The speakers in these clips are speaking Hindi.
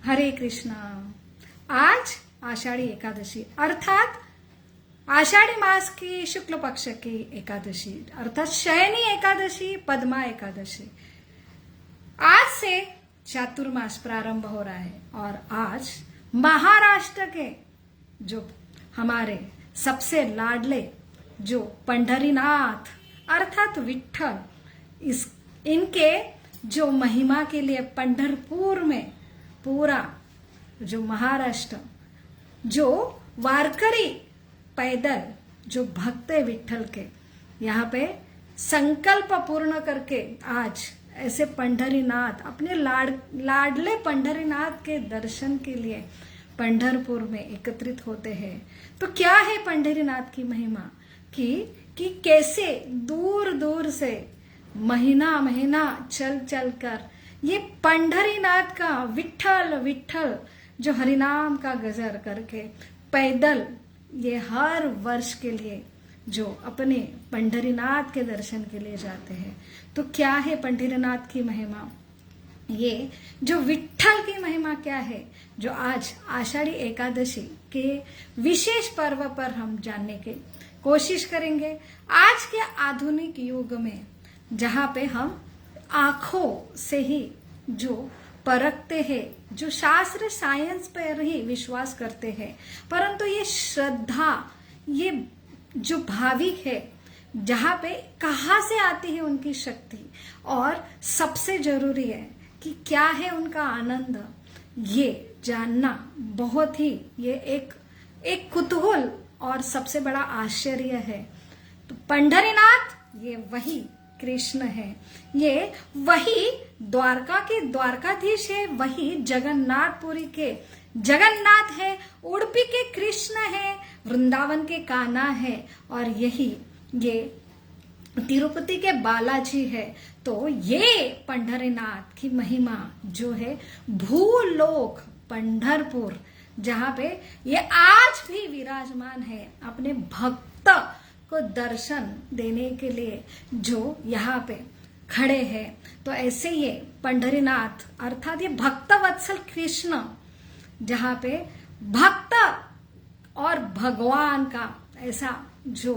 हरे कृष्णा। आज आषाढ़ी एकादशी अर्थात आषाढ़ी मास की शुक्ल पक्ष की एकादशी अर्थात शयनी एकादशी, पद्मा एकादशी। आज से चातुर्मास प्रारंभ हो रहा है और आज महाराष्ट्र के जो हमारे सबसे लाडले जो पंढरीनाथ अर्थात विठ्ठल, इस इनके जो महिमा के लिए पंढरपुर में पूरा जो महाराष्ट्र जो वारकरी पैदल जो भक्त है विठ्ठल के यहाँ पे संकल्प पूर्ण करके आज ऐसे पंढरीनाथ अपने लाडले पंढरीनाथ के दर्शन के लिए पंढरपुर में एकत्रित होते हैं। तो क्या है पंढरीनाथ की महिमा कि कैसे दूर दूर से महीना महीना चल चल कर ये पंढरीनाथ का विठ्ठल विठ्ठल जो हरिनाम का गजर करके पैदल ये हर वर्ष के लिए जो अपने पंढरीनाथ के दर्शन के लिए जाते हैं। तो क्या है पंढरीनाथ की महिमा, ये जो विठ्ठल की महिमा क्या है, जो आज आषाढ़ी एकादशी के विशेष पर्व पर हम जानने की कोशिश करेंगे। आज के आधुनिक युग में जहाँ पे हम आंखों से ही जो परखते हैं, जो शास्त्र साइंस पर ही विश्वास करते हैं, परंतु ये श्रद्धा, ये जो भाविक है, जहाँ पे कहाँ से आती है उनकी शक्ति और सबसे जरूरी है कि क्या है उनका आनंद, ये जानना बहुत ही ये एक कुतूहल और सबसे बड़ा आश्चर्य है। तो पंढरीनाथ ये वही कृष्ण है, ये वही द्वारका के द्वारकाधीश है, वही जगन्नाथपुरी के जगन्नाथ है, उडुपी के कृष्ण है, वृंदावन के कान्हा है और यही ये तिरुपति के बालाजी है। तो ये पंढरीनाथ की महिमा जो है भूलोक पंढरपुर, जहाँ पे ये आज भी विराजमान है अपने भक्त को दर्शन देने के लिए जो यहाँ पे खड़े हैं। तो ऐसे ये पंढरीनाथ अर्थात ये भक्त वत्सल कृष्ण, जहाँ पे भक्त और भगवान का ऐसा जो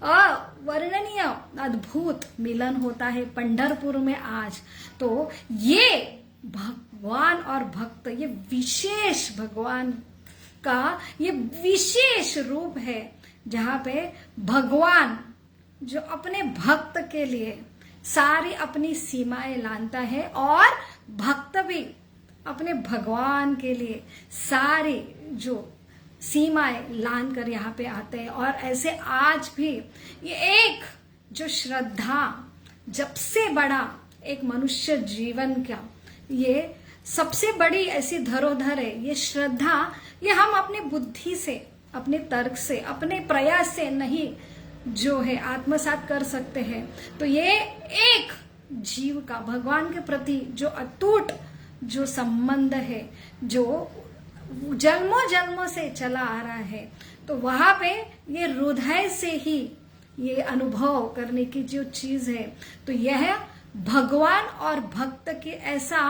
अवर्णनीय अद्भुत मिलन होता है पंढरपुर में आज। तो ये भगवान और भक्त, ये विशेष भगवान का ये विशेष रूप है, जहाँ पे भगवान जो अपने भक्त के लिए सारी अपनी सीमाएं लानता है और भक्त भी अपने भगवान के लिए सारी जो सीमाएं लान कर यहाँ पे आते हैं। और ऐसे आज भी ये एक जो श्रद्धा, जब से बड़ा एक मनुष्य जीवन का ये सबसे बड़ी ऐसी धरोहर है, ये श्रद्धा, ये हम अपने बुद्धि से, अपने तर्क से, अपने प्रयास से नहीं जो है आत्मसात कर सकते हैं। तो ये एक जीव का भगवान के प्रति जो अटूट जो संबंध है, जो जन्मों जन्मों से चला आ रहा है, तो वहां पे ये हृदय से ही ये अनुभव करने की जो चीज है, तो यह भगवान और भक्त के ऐसा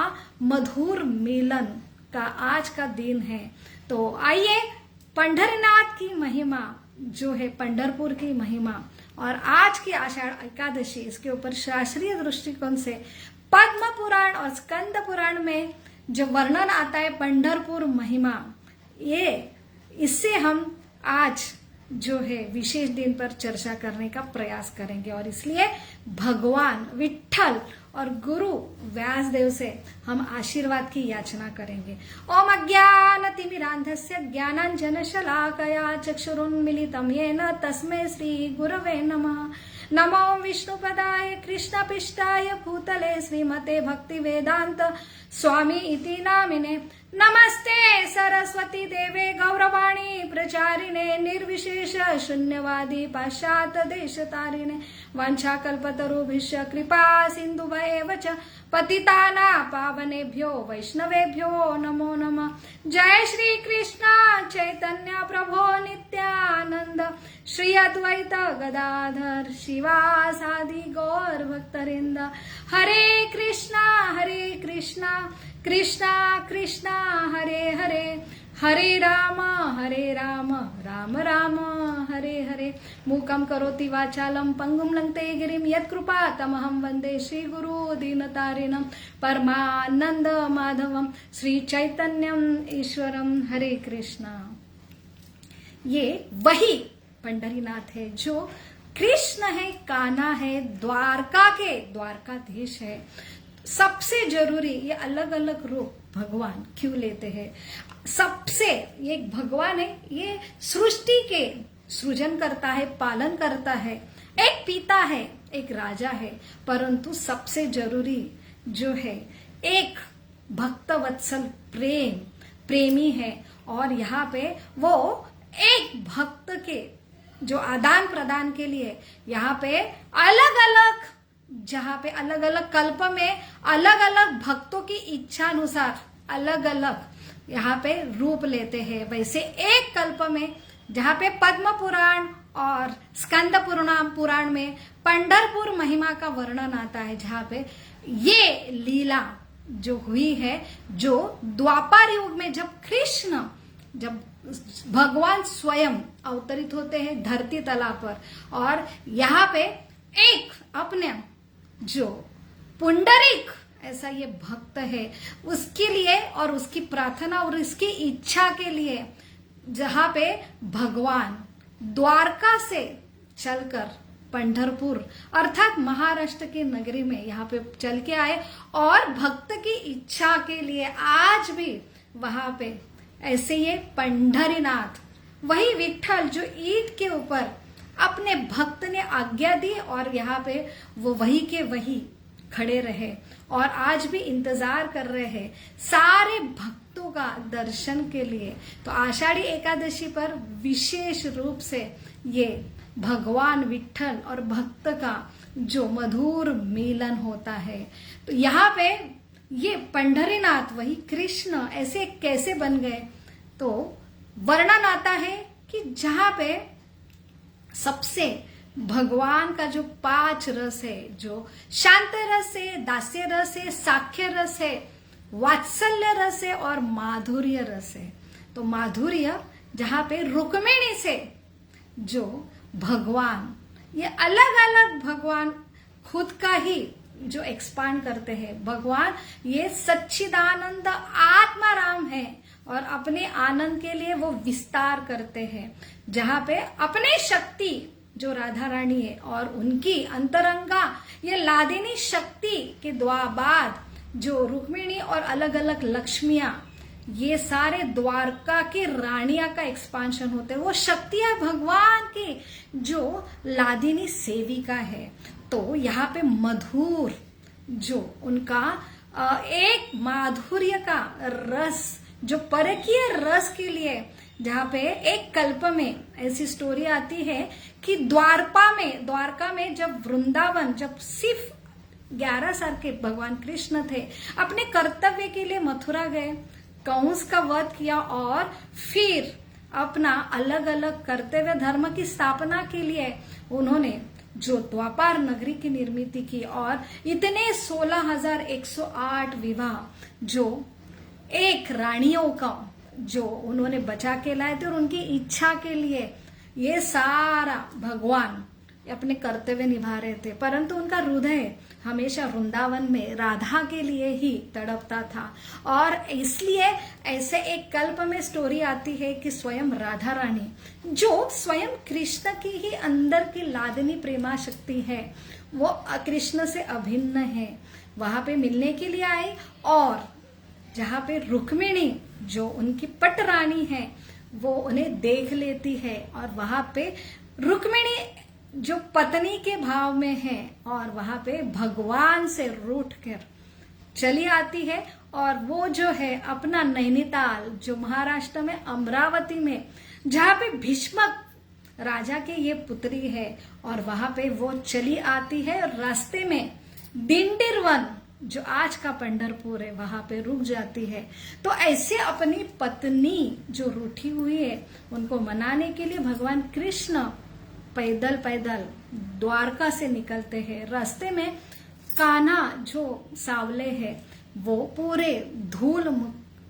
मधुर मिलन का आज का दिन है। तो आइए पंढरीनाथ की महिमा जो है, पंढरपुर की महिमा और आज की आषाढ़ एकादशी, इसके ऊपर शास्त्रीय दृष्टिकोण से पद्म पुराण और स्कंद पुराण में जो वर्णन आता है पंढरपुर महिमा, ये इससे हम आज जो है विशेष दिन पर चर्चा करने का प्रयास करेंगे। और इसलिए भगवान विठ्ठल और गुरु व्यासदेव से हम आशीर्वाद की याचना करेंगे। ओम अज्ञानतिमिरान्धस्य ज्ञानाञ्जनशलाकया चक्षुरुन्मीलितं येन तस्मै श्री गुरवे नमः। नमो विष्णुपदाय कृष्णपिष्टाय भूतले श्रीमते भक्तिवेदांत स्वामी इति नामिने। नमस्ते सरस्वती देवे गौरवाणी प्रचारिणे निर्विशेष शून्यवादी पाश्चात्य देशतारिणे। वाञ्छाकल्पतरुभ्यश्च कृपा सिन्धुभ्येव च पतिताना पावनेभ्यो वैष्णवेभ्यो नमो नमः। जय श्री कृष्ण चैतन्य प्रभो नित्यानंद, श्री अद्वैत गदाधर शिवासादि गौर भक्तवृंद। हरे कृष्णा कृष्णा कृष्णा हरे हरे, हरे राम राम राम हरे हरे। मूकं करोति वाचालं पंगुं लंघते गिरिं यत्कृपातमहं वन्दे श्रीगुरु दीनतारिणं परमानंद माधवं श्री चैतन्यम ईश्वरम। हरे कृष्णा। ये वही पंढरीनाथ है जो कृष्ण है, कान्हा है, द्वारकाधीश है। सबसे जरूरी ये अलग अलग रूप भगवान क्यों लेते हैं? सबसे एक भगवान है, ये सृष्टि के सृजन करता है, पालन करता है, एक पिता है, एक राजा है, परंतु सबसे जरूरी जो है एक भक्त वत्सल प्रेमी है। और यहाँ पे वो एक भक्त के जो आदान प्रदान के लिए यहाँ पे अलग अलग, जहाँ पे अलग अलग कल्प में अलग अलग भक्तों की इच्छा अनुसार अलग अलग यहाँ पे रूप लेते हैं। वैसे एक कल्प में जहाँ पे पद्म पुराण और स्कंद पुराण में पंढरपुर महिमा का वर्णन आता है, जहाँ पे ये लीला जो हुई है, जो द्वापर युग में जब भगवान स्वयं अवतरित होते हैं धरती तला पर, और यहाँ पे एक अपने जो पुंडरीक ऐसा ये भक्त है, उसके लिए और उसकी प्रार्थना और उसकी इच्छा के लिए जहाँ पे भगवान द्वारका से चलकर पंढरपुर अर्थात महाराष्ट्र की नगरी में यहाँ पे चल के आए, और भक्त की इच्छा के लिए आज भी वहां पे ऐसे ये पंढरीनाथ, वही विठ्ठल जो ईंट के ऊपर अपने भक्त ने आज्ञा दी और यहाँ पे वो वही के वही खड़े रहे और आज भी इंतजार कर रहे हैं सारे भक्तों का दर्शन के लिए। तो आषाढ़ी एकादशी पर विशेष रूप से ये भगवान विठ्ठल और भक्त का जो मधुर मिलन होता है। तो यहाँ पे ये पंढरीनाथ वही कृष्ण ऐसे कैसे बन गए, तो वर्णन आता है कि जहाँ पे सबसे भगवान का जो 5 रस है, जो शांत रस है, दास्य रस है, साख्य रस है, वात्सल्य रस है और माधुर्य रस है। तो माधुर्य जहाँ पे रुक्मिणी से जो भगवान, ये अलग अलग भगवान खुद का ही जो एक्सपांड करते हैं, भगवान ये सच्चिदानंद आत्माराम है और अपने आनंद के लिए वो विस्तार करते हैं। जहाँ पे अपने शक्ति जो राधा रानी है और उनकी अंतरंगा ये लादिनी शक्ति के बाद जो रुक्मिणी और अलग अलग लक्ष्मियां, ये सारे द्वारका की रानियां का एक्सपांशन होते हैं। वो शक्तियां भगवान की जो लादिनी सेविका है। तो यहाँ पे मधुर जो उनका एक माधुर्य का रस, जो परकीय रस के लिए, जहाँ पे एक कल्प में ऐसी स्टोरी आती है कि द्वारका में जब वृंदावन, जब सिर्फ 11 साल के भगवान कृष्ण थे, अपने कर्तव्य के लिए मथुरा गए, कंस का वध किया और फिर अपना अलग अलग कर्तव्य धर्म की स्थापना के लिए उन्होंने जो द्वापर नगरी की निर्मित की और इतने 16,108 विवाह जो एक रानियों का जो उन्होंने बचा के लाए थे और उनकी इच्छा के लिए ये सारा भगवान अपने कर्तव्य निभा रहे थे, परंतु उनका हृदय हमेशा वृंदावन में राधा के लिए ही तड़पता था। और इसलिए ऐसे एक कल्प में स्टोरी आती है कि स्वयं राधा रानी जो स्वयं कृष्ण की ही अंदर की लादनी प्रेमा शक्ति है, वो कृष्ण से अभिन्न है, वहां पे मिलने के लिए आई। और जहाँ पे रुक्मिणी जो उनकी पट रानी है वो उन्हें देख लेती है और वहां पे रुक्मिणी जो पत्नी के भाव में है और वहां पे भगवान से रूठ कर चली आती है। और वो जो है अपना नैनीताल जो महाराष्ट्र में अमरावती में, जहाँ पे भीष्मक राजा के ये पुत्री है, और वहां पे वो चली आती है और रास्ते में दिंडीर वन जो आज का पंढरपुर है वहां पे रुक जाती है। तो ऐसे अपनी पत्नी जो रूठी हुई है उनको मनाने के लिए भगवान कृष्ण पैदल पैदल द्वारका से निकलते हैं। रास्ते में कान्हा जो सांवले है वो पूरे धूल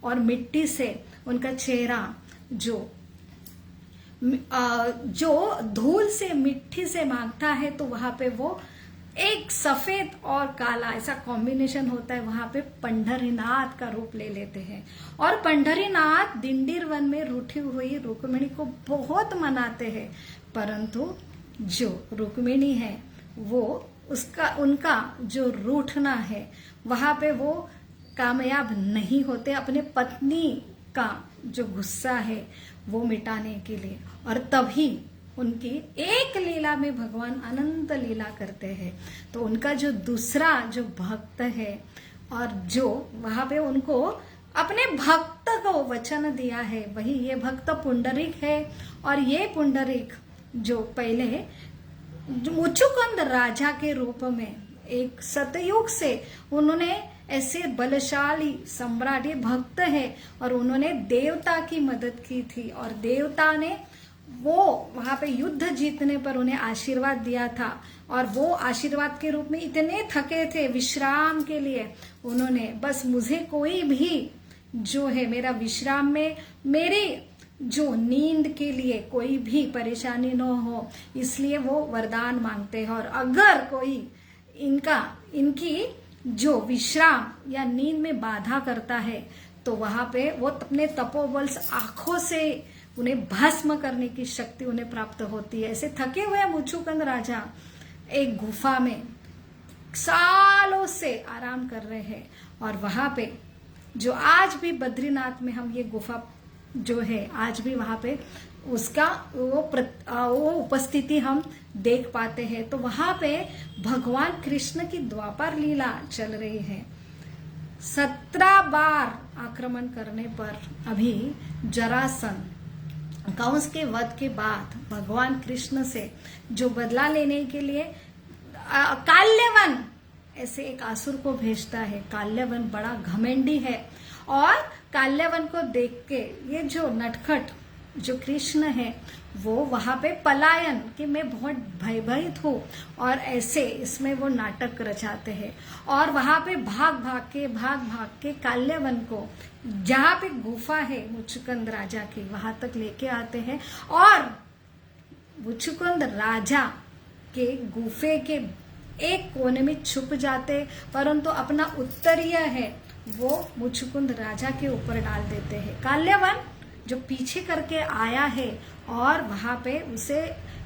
और मिट्टी से उनका चेहरा जो धूल से मिट्टी से मांगता है, तो वहां पे वो एक सफेद और काला ऐसा कॉम्बिनेशन होता है, वहां पे पंढरीनाथ का रूप ले लेते हैं। और पंढरीनाथ दिंडीर वन में रूठी हुई रुक्मिणी को बहुत मनाते हैं, परंतु जो रुक्मिणी है वो उनका जो रूठना है वहां पे वो कामयाब नहीं होते अपने पत्नी का जो गुस्सा है वो मिटाने के लिए। और तभी उनकी एक लीला में भगवान अनंत लीला करते हैं। तो उनका जो दूसरा जो भक्त है और जो वहां पे उनको अपने भक्त को वचन दिया है, वही ये भक्त पुंडरीक है। और ये पुंडरीक जो पहले मुचुकुंद राजा के रूप में एक सतयुग से उन्होंने ऐसे बलशाली सम्राट ये भक्त है और उन्होंने देवता की मदद की थी और देवता ने वो वहां पे युद्ध जीतने पर उन्हें आशीर्वाद दिया था। और वो आशीर्वाद के रूप में इतने थके थे विश्राम के लिए, उन्होंने बस मुझे कोई भी जो है मेरा विश्राम में मेरी जो नींद के लिए कोई भी परेशानी न हो, इसलिए वो वरदान मांगते हैं। और अगर कोई इनकी जो विश्राम या नींद में बाधा करता है तो वहां पे वो अपने तपोबल आंखों से उन्हें भस्म करने की शक्ति उन्हें प्राप्त होती है। ऐसे थके हुए मुचुकुंद राजा एक गुफा में सालों से आराम कर रहे हैं। और वहां पे जो आज भी बद्रीनाथ में हम ये गुफा जो है आज भी वहां पे उसका वो उपस्थिति हम देख पाते हैं। तो वहां पे भगवान कृष्ण की द्वापर लीला चल रही है। 17 बार आक्रमण करने पर अभी जरासंध कंस के वध के बाद भगवान कृष्ण से जो बदला लेने के लिए काल्यवन ऐसे एक असुर को भेजता है। काल्यवन बड़ा घमंडी है और काल्यवन को देख के ये जो नटखट जो कृष्ण है वो वहां पे पलायन कि मैं बहुत भयभीत हूँ और ऐसे इसमें वो नाटक रचाते हैं। और वहां पे भाग भाग के काल्यवन को जहां पे गुफा है मुचुकुंद राजा की वहां तक लेके आते हैं। और मुचुकुंद राजा के गुफे के एक कोने में छुप जाते, परंतु अपना उत्तरीय है वो मुचुकुंद राजा के ऊपर डाल देते हैं। काल्यवन जो पीछे करके आया है और वहां पे उसे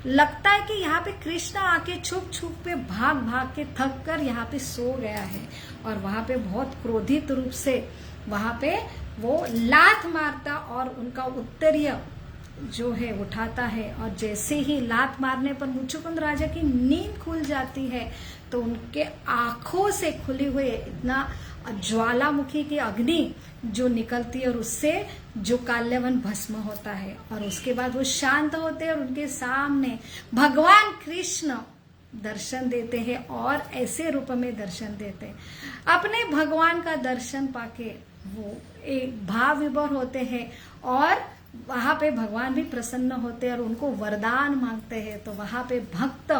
लगता है कि यहाँ पे कृष्ण आके छुप के भाग के थक कर यहाँ पे सो गया है। और वहां पे बहुत क्रोधित रूप से वहां पे वो लात मारता और उनका उत्तरीय जो है उठाता है। और जैसे ही लात मारने पर मुचुकुंद राजा की नींद खुल जाती है तो उनके आंखों से खुली हुई इतना ज्वालामुखी की अग्नि जो निकलती है और उससे जो काल्यवन भस्म होता है। और उसके बाद वो शांत होते हैं और उनके सामने भगवान कृष्ण दर्शन देते हैं और ऐसे रूप में दर्शन देते हैं। अपने भगवान का दर्शन पाके वो एक भाव विभोर होते हैं और वहां पे भगवान भी प्रसन्न होते हैं और उनको वरदान मांगते हैं। तो वहां पे भक्त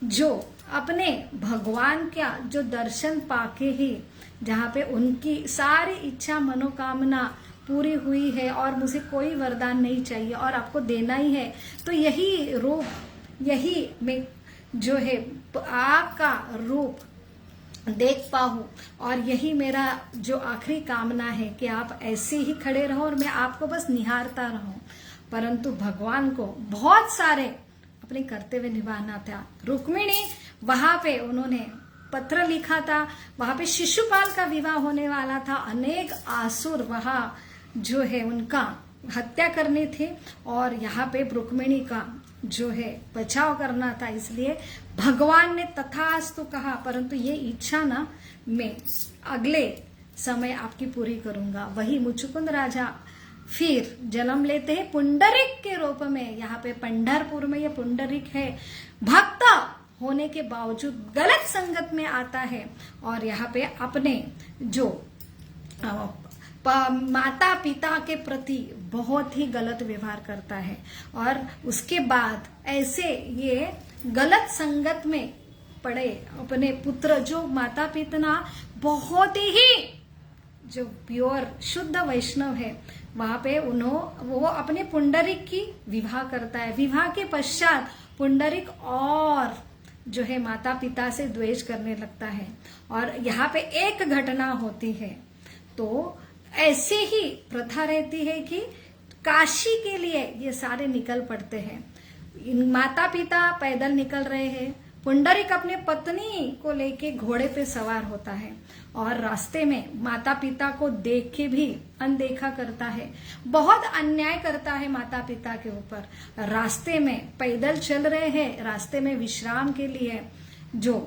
जो अपने भगवान का जो दर्शन पाके ही जहाँ पे उनकी सारी इच्छा मनोकामना पूरी हुई है और मुझे कोई वरदान नहीं चाहिए और आपको देना ही है, तो यही रूप यही मैं जो है आपका रूप देख पाऊं और यही मेरा जो आखिरी कामना है कि आप ऐसे ही खड़े रहो और मैं आपको बस निहारता रहूं। परंतु भगवान को बहुत सारे अपने कर्तव्य निभाना था। रुक्मिणी वहां पे उन्होंने पत्र लिखा था, वहां पे शिशुपाल का विवाह होने वाला था, अनेक आसुर वहां जो है उनका हत्या करनी थी और यहाँ पे रुक्मिणी का जो है बचाव करना था। इसलिए भगवान ने तथास्तु कहा, परंतु ये इच्छा ना मैं अगले समय आपकी पूरी करूंगा। वही मुचुकुंद राजा फिर जन्म लेते हैं पुंडरीक के रूप में। यहाँ पे पंढरपुर में ये पुंडरीक है। भक्त होने के बावजूद गलत संगत में आता है और यहाँ पे अपने जो माता पिता के प्रति बहुत ही गलत व्यवहार करता है और उसके बाद ऐसे ये गलत संगत में पड़े अपने पुत्र जो माता पिता बहुत ही जो प्योर शुद्ध वैष्णव है वहां पे वो अपने पुंडरिक की विवाह करता है। विवाह के पश्चात पुंडरिक और जो है माता पिता से द्वेष करने लगता है और यहाँ पे एक घटना होती है। तो ऐसी ही प्रथा रहती है कि काशी के लिए ये सारे निकल पड़ते हैं। माता पिता पैदल निकल रहे हैं, पुंडरिक अपने पत्नी को लेके घोड़े पे सवार होता है और रास्ते में माता पिता को देख के भी अनदेखा करता है, बहुत अन्याय करता है माता पिता के ऊपर। रास्ते में पैदल चल रहे हैं, रास्ते में विश्राम के लिए जो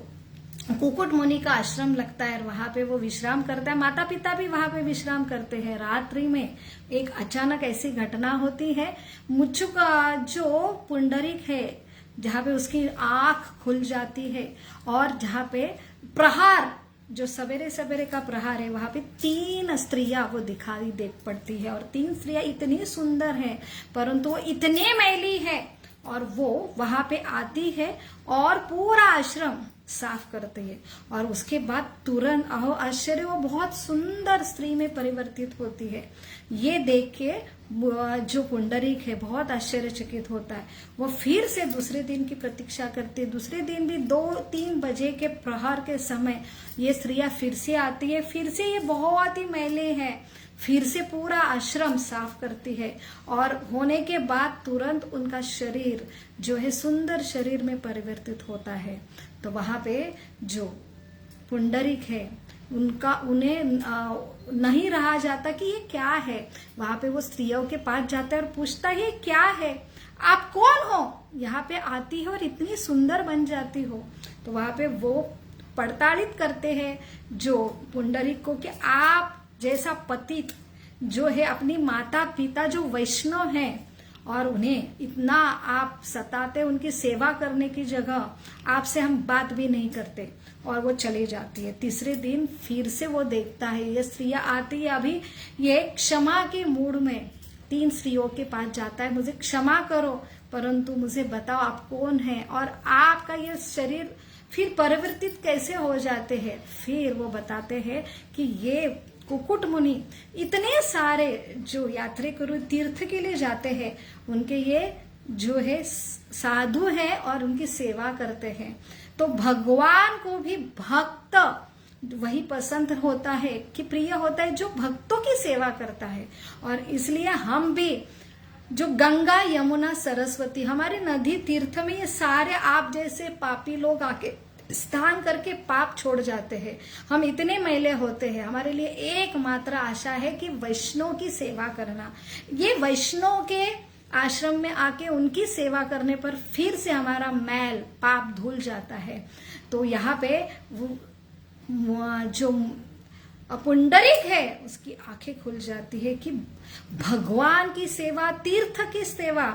कुकुट मुनि का आश्रम लगता है वहां पे वो विश्राम करता है, माता पिता भी वहां पे विश्राम करते हैं। रात्रि में एक अचानक ऐसी घटना होती है, मुच्छु का जो पुंडरिक है जहाँ पे उसकी आंख खुल जाती है और जहाँ पे प्रहार जो सवेरे सवेरे का प्रहार है वहां पे 3 स्त्रियां वो दिखाई दे पड़ती है और 3 स्त्रियां इतनी सुंदर हैं परंतु वो इतने मैली है और वो वहां पे आती है और पूरा आश्रम साफ करती है और उसके बाद तुरंत आश्चर्य वो बहुत सुंदर स्त्री में परिवर्तित होती है। ये देख के जो पुंडरीक है बहुत आश्चर्यचकित होता है। वो फिर से दूसरे दिन की प्रतीक्षा करती है। दूसरे दिन भी 2-3 बजे के प्रहर के समय ये स्त्रियां फिर से आती है, फिर से ये बहुत ही मैले है, फिर से पूरा आश्रम साफ करती है और होने के बाद तुरंत उनका शरीर जो है सुंदर शरीर में परिवर्तित होता है। तो वहां पे जो पुंडरीक है उन्हें नहीं रहा जाता कि ये क्या है। वहां पे वो स्त्रियों के पास जाता है और पूछता है ये क्या है, आप कौन हो, यहाँ पे आती हो और इतनी सुंदर बन जाती हो। तो वहां पे वो पड़ताड़ित करते हैं जो पुंडरीक को कि आप जैसा पतित जो है अपनी माता पिता जो वैष्णव हैं और उन्हें इतना आप सताते, उनकी सेवा करने की जगह आपसे हम बात भी नहीं करते और वो चली जाती है। तीसरे दिन फिर से वो देखता है ये स्त्रियां आती है, अभी ये क्षमा के मूड में 3 स्त्रियों के पास जाता है, मुझे क्षमा करो परंतु मुझे बताओ आप कौन है और आपका ये शरीर फिर परिवर्तित कैसे हो जाते हैं। फिर वो बताते हैं कि ये कुकुट मुनि इतने सारे जो यात्रिक तीर्थ के लिए जाते हैं उनके ये जो है साधु है और उनकी सेवा करते हैं। तो भगवान को भी भक्त वही पसंद होता है कि प्रिय होता है जो भक्तों की सेवा करता है। और इसलिए हम भी जो गंगा यमुना सरस्वती हमारे नदी तीर्थ में ये सारे आप जैसे पापी लोग आके स्नान करके पाप छोड़ जाते हैं। हम इतने मैले होते हैं, हमारे लिए एकमात्र आशा है कि वैष्णव की सेवा करना। ये वैष्णव के आश्रम में आके उनकी सेवा करने पर फिर से हमारा मैल पाप धुल जाता है। तो यहाँ पे जो पुंडरीक है उसकी आंखें खुल जाती है कि भगवान की सेवा, तीर्थ की सेवा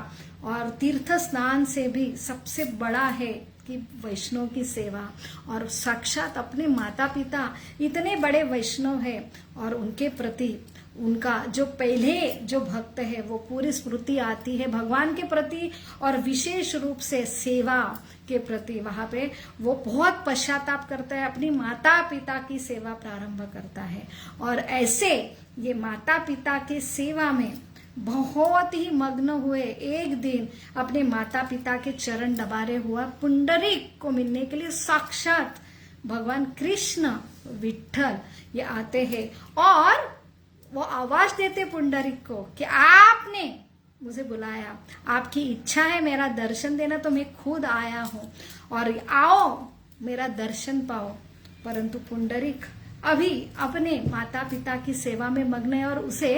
और तीर्थ स्नान से भी सबसे बड़ा है कि वैष्णव की सेवा। और साक्षात अपने माता पिता इतने बड़े वैष्णव है और उनके प्रति उनका जो पहले जो भक्त है वो पूरी स्मृति आती है भगवान के प्रति और विशेष रूप से सेवा के प्रति। वहां पे वो बहुत पश्चाताप करता है, अपनी माता पिता की सेवा प्रारंभ करता है और ऐसे ये माता पिता की सेवा में बहुत ही मग्न हुए एक दिन अपने माता पिता के चरण दबारे हुआ पुंडरीक को मिलने के लिए साक्षात भगवान कृष्ण विठ्ठल ये आते हैं और वो आवाज देते पुंडरीक को कि आपने मुझे बुलाया, आपकी इच्छा है मेरा दर्शन देना तो मैं खुद आया हूं और आओ मेरा दर्शन पाओ। परंतु पुंडरीक अभी अपने माता पिता की सेवा में मग्न है और उसे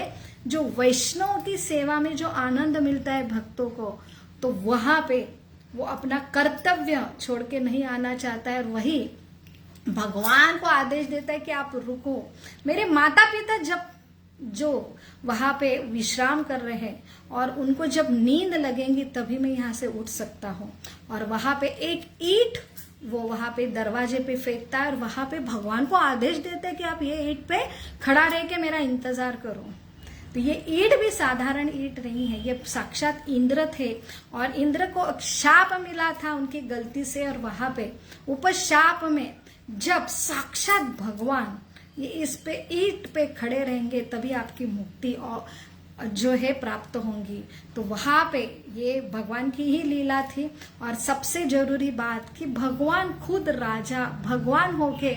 जो वैष्णव की सेवा में जो आनंद मिलता है भक्तों को, तो वहां पे वो अपना कर्तव्य छोड़ के नहीं आना चाहता है और वही भगवान को आदेश देता है कि आप रुको, मेरे माता पिता जब जो वहां पे विश्राम कर रहे हैं और उनको जब नींद लगेंगी तभी मैं यहाँ से उठ सकता हूँ। और वहां पे एक ईंट वो वहां पे दरवाजे पे फेंकता है और वहां पे भगवान को आदेश देते हैं कि आप ये ईंट पे खड़ा रह के मेरा इंतजार करो। तो ये ईंट भी साधारण ईंट नहीं है, ये साक्षात इंद्र थे और इंद्र को शाप मिला था उनकी गलती से, और वहां पे ऊपर शाप में जब साक्षात भगवान ये इस पे ईंट पे खड़े रहेंगे तभी आपकी मुक्ति और जो है प्राप्त होंगी। तो वहां पे ये भगवान की ही लीला थी। और सबसे जरूरी बात कि भगवान खुद राजा भगवान होके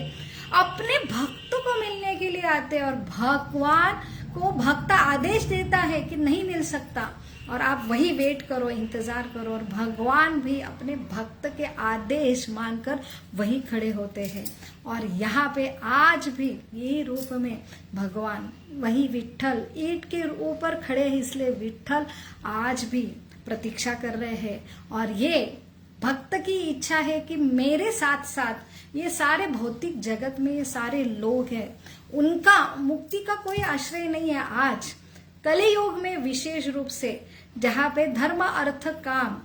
अपने भक्तों को मिलने के लिए आते हैं, और भगवान को भक्त आदेश देता है कि नहीं मिल सकता और आप वही वेट करो, इंतजार करो, और भगवान भी अपने भक्त के आदेश मानकर वही खड़े होते हैं। और यहाँ पे आज भी यही रूप में भगवान वही विट्ठल ईंट के ऊपर खड़े हैं, इसलिए विट्ठल आज भी प्रतीक्षा कर रहे हैं। और ये भक्त की इच्छा है कि मेरे साथ साथ ये सारे भौतिक जगत में ये सारे लोग हैं, उनका मुक्ति का कोई आश्रय नहीं है। आज कलियुग में विशेष रूप से जहाँ पे धर्म अर्थ काम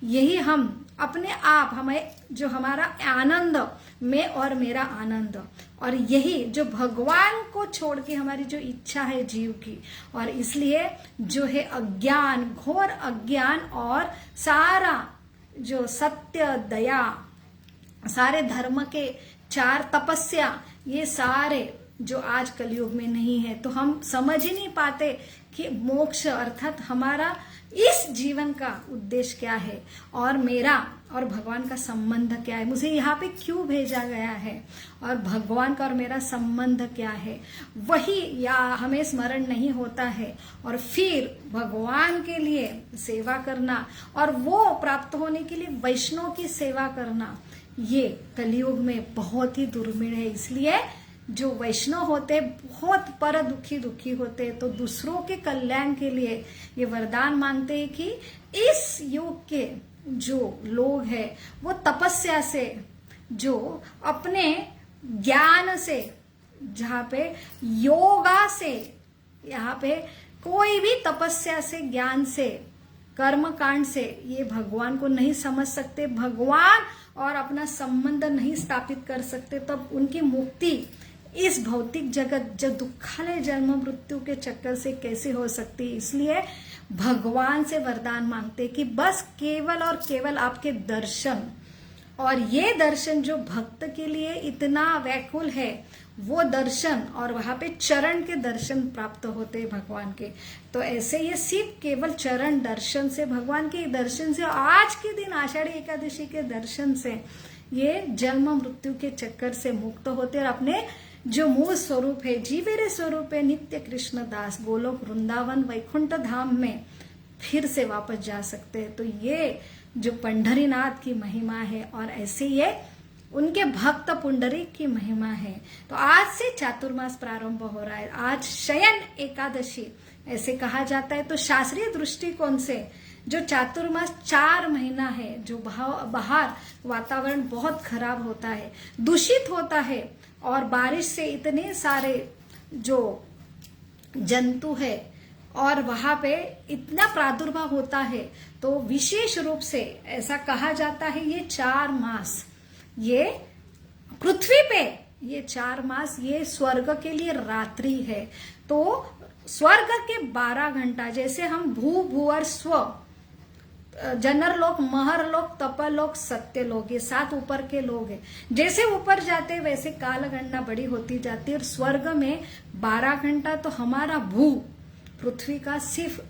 यही हम अपने आप हमें जो हमारा आनंद मैं और मेरा आनंद, और यही जो भगवान को छोड़ के हमारी जो इच्छा है जीव की, और इसलिए जो है अज्ञान घोर अज्ञान और सारा जो सत्य दया सारे धर्म के चार तपस्या ये सारे जो आज कलयुग में नहीं है, तो हम समझ ही नहीं पाते कि मोक्ष अर्थात हमारा इस जीवन का उद्देश्य क्या है और मेरा और भगवान का संबंध क्या है, मुझे यहाँ पे क्यों भेजा गया है और भगवान का और मेरा संबंध क्या है, वही या हमें स्मरण नहीं होता है। और फिर भगवान के लिए सेवा करना और वो प्राप्त होने के लिए वैष्णव की सेवा करना, ये कलयुग में बहुत ही दुर्मिळ है। इसलिए जो वैष्णव होते बहुत पर दुखी होते, तो दूसरों के कल्याण के लिए ये वरदान मांगते हैं कि इस युग के जो लोग हैं वो तपस्या से, जो अपने ज्ञान से, जहाँ पे योगा से, यहाँ पे कोई भी तपस्या से ज्ञान से कर्म कांड से ये भगवान को नहीं समझ सकते, भगवान और अपना संबंध नहीं स्थापित कर सकते, तब उनकी मुक्ति इस भौतिक जगत जो दुखालय जन्म मृत्यु के चक्कर से कैसे हो सकती। इसलिए भगवान से वरदान मांगते कि बस केवल और केवल आपके दर्शन, और ये दर्शन जो भक्त के लिए इतना व्याकुल है वो दर्शन, और वहां पे चरण के दर्शन प्राप्त होते हैं भगवान के। तो ऐसे ये सिर्फ केवल चरण दर्शन से, भगवान के दर्शन से, आज के दिन आषाढ़ी एकादशी के दर्शन से ये जन्म मृत्यु के चक्कर से मुक्त होते और अपने जो मूल स्वरूप है, जीवेरे स्वरूप है, नित्य कृष्ण दास गोलोक वृंदावन वैकुंठ धाम में फिर से वापस जा सकते हैं। तो ये जो पंढरीनाथ की महिमा है, और ऐसे ये उनके भक्त पुंडरीक की महिमा है। तो आज से चातुर्मास प्रारंभ हो रहा है, आज शयन एकादशी ऐसे कहा जाता है। तो शास्त्रीय दृष्टिकोण से जो चातुर्मास 4 महीना है, जो बाहर वातावरण बहुत खराब होता है, दूषित होता है, और बारिश से इतने सारे जो जंतु है और वहां पे इतना प्रादुर्भाव होता है, तो विशेष रूप से ऐसा कहा जाता है ये 4 मास, ये पृथ्वी पे ये 4 मास ये स्वर्ग के लिए रात्रि है। तो स्वर्ग के 12 घंटा, जैसे हम भूर स्व, जनर लोक, महर लोक, तपल लोक, सत्य लोक, ये 7 ऊपर के लोग हैं। जैसे ऊपर जाते वैसे कालगणना बड़ी होती जाती है, और स्वर्ग में 12 घंटा तो हमारा भू पृथ्वी का सिर्फ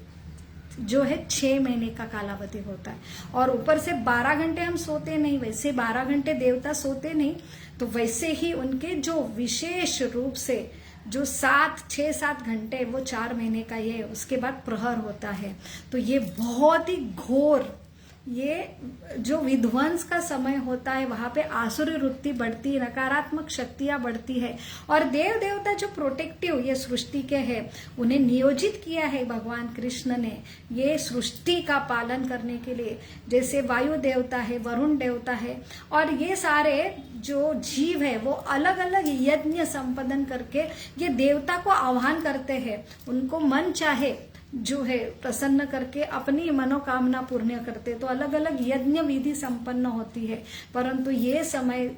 जो है 6 महीने का कालावधि होता है, और ऊपर से 12 घंटे हम सोते नहीं, वैसे 12 घंटे देवता सोते नहीं, तो वैसे ही उनके जो विशेष रूप से जो 6-7 घंटे वो 4 महीने का ये, उसके बाद प्रहर होता है। तो ये बहुत ही घोर, ये जो विध्वंस का समय होता है, वहां पे आसुरी वृत्ति बढ़ती है, नकारात्मक शक्तियां बढ़ती है, और देव देवता जो प्रोटेक्टिव ये सृष्टि के हैं, उन्हें नियोजित किया है भगवान कृष्ण ने ये सृष्टि का पालन करने के लिए। जैसे वायु देवता है, वरुण देवता है, और ये सारे जो जीव है वो अलग अलग यज्ञ संपादन करके ये देवता को आह्वान करते हैं, उनको मन चाहे जो है प्रसन्न करके अपनी मनोकामना पूर्ण करते, तो अलग अलग यज्ञ विधि संपन्न होती है। परंतु ये समय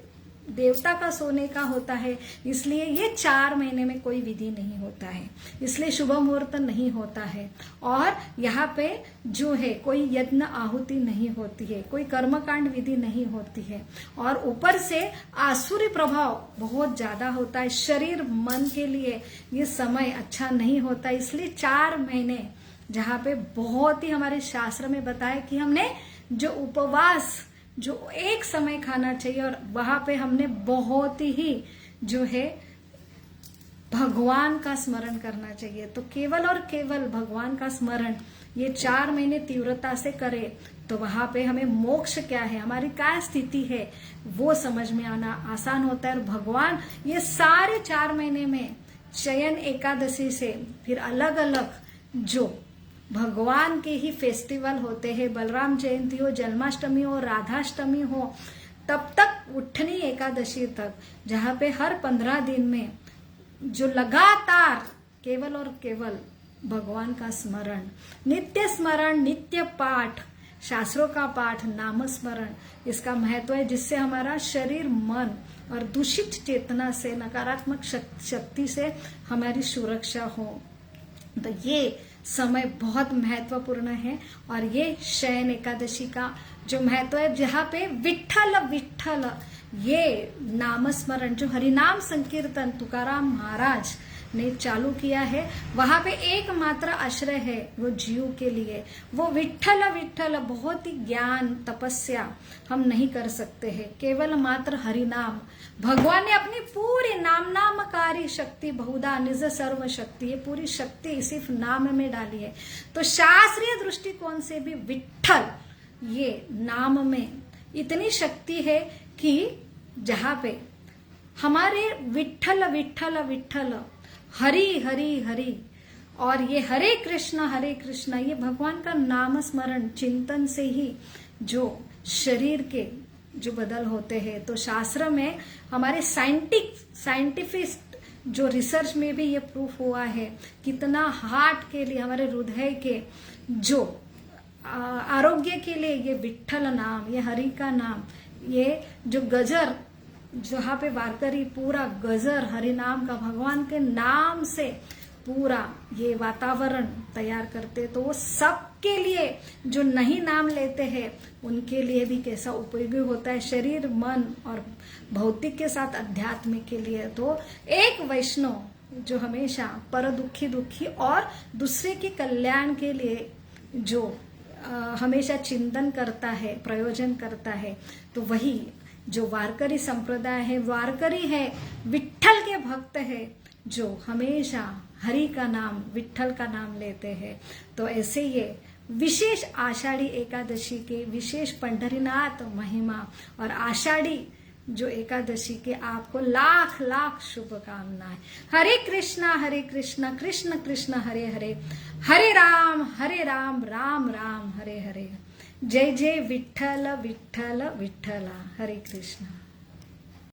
देवता का सोने का होता है, इसलिए ये 4 महीने में कोई विधि नहीं होता है, इसलिए शुभ मुहूर्त नहीं होता है। और यहाँ पे जो है कोई यज्ञ आहुति नहीं होती है, कोई कर्मकांड विधि नहीं होती है। और ऊपर से आसुरी प्रभाव बहुत ज्यादा होता है, शरीर मन के लिए ये समय अच्छा नहीं होता। इसलिए 4 महीने जहाँ पे बहुत ही हमारे शास्त्र में बताया कि हमने जो उपवास जो एक समय खाना चाहिए, और वहां पे हमने बहुत ही जो है भगवान का स्मरण करना चाहिए। तो केवल और केवल भगवान का स्मरण ये 4 महीने तीव्रता से करे, तो वहां पे हमें मोक्ष क्या है, हमारी क्या स्थिति है, वो समझ में आना आसान होता है। और भगवान ये सारे 4 महीने में शयन एकादशी से फिर अलग अलग जो भगवान के ही फेस्टिवल होते हैं, बलराम जयंती हो, जन्माष्टमी हो, राधाष्टमी हो, तब तक उठनी एकादशी तक, जहाँ पे हर 15 दिन में जो लगातार केवल और केवल भगवान का स्मरण, नित्य पाठ, शास्त्रों का पाठ, नाम स्मरण, इसका महत्व है, जिससे हमारा शरीर मन और दूषित चेतना से, नकारात्मक शक्ति से हमारी सुरक्षा हो। तो ये समय बहुत महत्वपूर्ण है। और ये शयन एकादशी का जो महत्व है, जहाँ पे विठ्ठल विठ्ठल ये नामस्मरण, जो हरिनाम संकीर्तन तुकाराम महाराज ने चालू किया है, वहां पे एकमात्र आश्रय है वो जीव के लिए, वो विठ्ठल विठ्ठल। बहुत ही ज्ञान तपस्या हम नहीं कर सकते हैं, केवल मात्र हरिनाम। भगवान ने अपनी पूरी नामकारी शक्ति, बहुधा निज सर्व शक्ति, ये पूरी शक्ति सिर्फ नाम में डाली है। तो शास्त्रीय दृष्टिकोण से भी विठ्ठल ये नाम में इतनी शक्ति है कि जहां पे हमारे विठ्ठल विठ्ठल विठ्ठल, हरि हरि हरि, और ये हरे कृष्ण, ये भगवान का नाम स्मरण चिंतन से ही जो शरीर के जो बदल होते हैं। तो शास्त्र में हमारे साइंटिफिक जो रिसर्च में भी ये प्रूफ हुआ है, कितना हार्ट के लिए, हमारे हृदय के जो आरोग्य के लिए ये विठ्ठल नाम, ये हरि का नाम, ये जो गजर, जहाँ पे वारकरी पूरा गजर हरि नाम का, भगवान के नाम से पूरा ये वातावरण तैयार करते, तो वो सबके लिए जो नहीं नाम लेते हैं उनके लिए भी कैसा उपयोगी होता है, शरीर मन और भौतिक के साथ आध्यात्मिक के लिए। तो एक वैष्णव जो हमेशा पर दुखी और दूसरे के कल्याण के लिए जो हमेशा चिंतन करता है, प्रयोजन करता है, तो वही जो वारकरी संप्रदाय है, वारकरी है, विठ्ठल के भक्त है, जो हमेशा हरि का नाम, विठ्ठल का नाम लेते हैं। तो ऐसे ये विशेष आषाढ़ी एकादशी के विशेष पंढरीनाथ महिमा और आषाढ़ी जो एकादशी के आपको लाख लाख शुभकामनाएं। हरे कृष्णा कृष्ण कृष्ण हरे हरे, हरे राम राम राम हरे हरे। जय जय विठ्ठल विठ्ठल विठ्ठला। हरे कृष्ण।